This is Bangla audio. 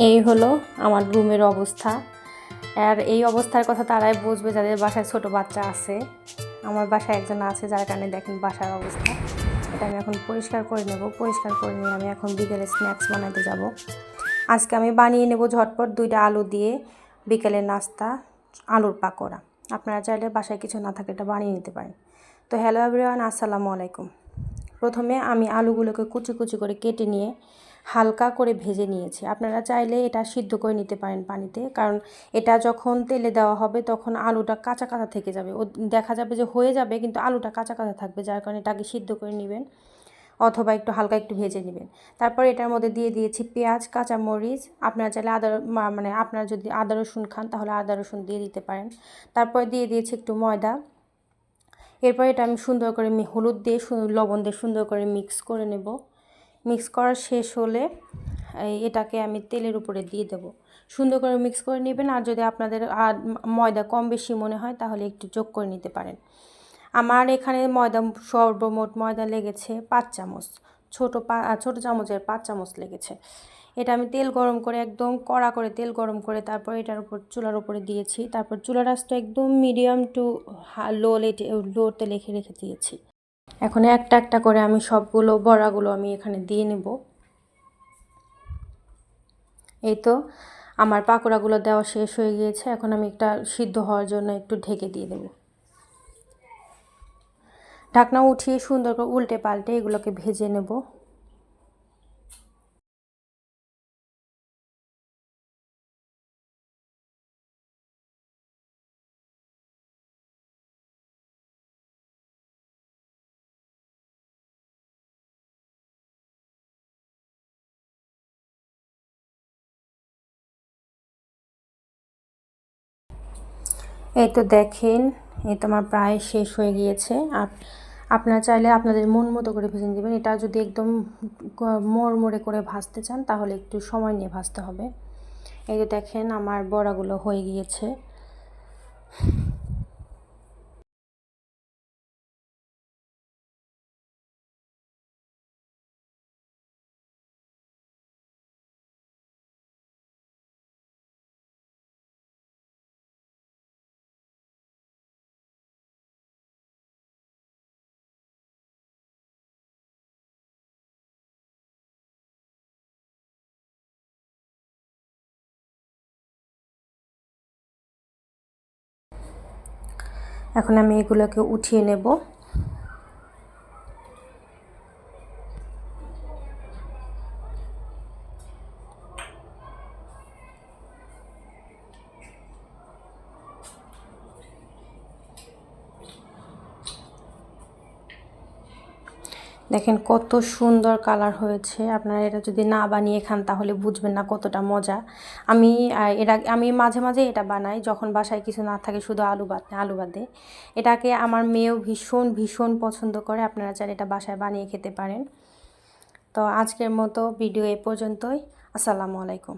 এই হলো আমার রুমের অবস্থা। আর এই অবস্থার কথা তারাই বুঝবে যাদের বাসায় ছোট বাচ্চা আছে। আমার বাসায় একজন আছে, যার কারণে দেখেন বাসার অবস্থা। এটা আমি এখন পরিষ্কার করে নেব। পরিষ্কার করে নিয়ে আমি এখন বিকেলে স্ন্যাক্স বানাতে যাব। আজকে আমি বানিয়ে নেব ঝটপট 2টা আলু দিয়ে বিকেলের নাস্তা, আলুর পাকোড়া। আপনারা চাইলে বাসায় কিছু না থাকলে এটা বানিয়ে নিতে পারেন। তো হ্যালো এভরিওয়ান, আসসালামু আলাইকুম। প্রথমে আমি আলুগুলোকে কুচি কুচি করে কেটে নিয়ে হালকা করে ভেজে নিয়েছি। আপনারা চাইলে এটা সিদ্ধ করে নিতে পারেন পানিতে, কারণ এটা যখন তেলে দেওয়া হবে তখন আলুটা কাঁচা কাঁচা থেকে যাবে। ও দেখা যাবে যে হয়ে যাবে, কিন্তু আলুটা কাঁচা কাঁচা থাকবে, যার কারণে এটাকে সিদ্ধ করে নেবেন অথবা একটু হালকা একটু ভেজে নেবেন। তারপর এটার মধ্যে দিয়ে দিয়েছি পেঁয়াজ, কাঁচামরিচ। আপনারা চাইলে আপনারা যদি আদা রসুন খান তাহলে আদা রসুন দিয়ে দিতে পারেন। তারপর দিয়ে দিয়েছি একটু ময়দা। এরপর এটা আমি সুন্দর করে হলুদ দিয়ে লবণ দিয়ে সুন্দর করে মিক্স করে নেব। মিক্স করা শেষ হলে এটাকে আমি তেলের উপরে দিয়ে দেব। সুন্দর করে মিক্স করে নেবেন। আর যদি আপনাদের ময়দা কম বেশি মনে হয় তাহলে একটু যোগ করে নিতে পারেন। আমার এখানে সর্বমোট ময়দা লেগেছে 5 চামচ। ছোট চামচের 5 চামচ লেগেছে। এটা আমি তেল গরম করে, একদম কড়া করে তেল গরম করে তারপর এটার উপর চুলার উপরে দিয়েছি। তারপর চুলার আঁচটা একদম মিডিয়াম টু লোতে রেখে দিয়েছি। এখন একটা একটা করে আমি সবগুলো বড়াগুলো আমি এখানে দিয়ে নেব। এই তো আমার পাকোড়াগুলো দেওয়া শেষ হয়ে গিয়েছে। এখন আমি একটা সিদ্ধ হওয়ার জন্য একটু ঢেকে দিয়ে দেব। ঢাকনা উঠিয়ে সুন্দর করে উল্টে পাল্টে এগুলোকে ভেজে নেব। এই তো দেখেন, এই তো আমার প্রায় শেষ হয়ে গিয়েছে। আপনারা চাইলে আপনাদের মন মতো করে ভেজে নেবেন। এটা যদি একদম মড়মড়ে করে ভাজতে চান তাহলে একটু সময় নিয়ে ভাজতে হবে। এই যে দেখেন আমার বড়াগুলো হয়ে গিয়েছে। এখন আমি এগুলোকে উঠিয়ে নেব। দেখেন কত সুন্দর কালার হয়েছে। আপনারা এটা যদি না বানিয়ে খান তাহলে বুঝবেন না কতটা মজা। আমি মাঝে মাঝে এটা বানাই যখন বাসায় কিছু না থাকে, শুধু আলু বাদে। এটাকে আমার মেয়েও ভীষণ ভীষণ পছন্দ করে। আপনারা চাইলে এটা বাসায় বানিয়ে খেতে পারেন। তো আজকের মতো ভিডিও এ পর্যন্তই। আসসালামু আলাইকুম।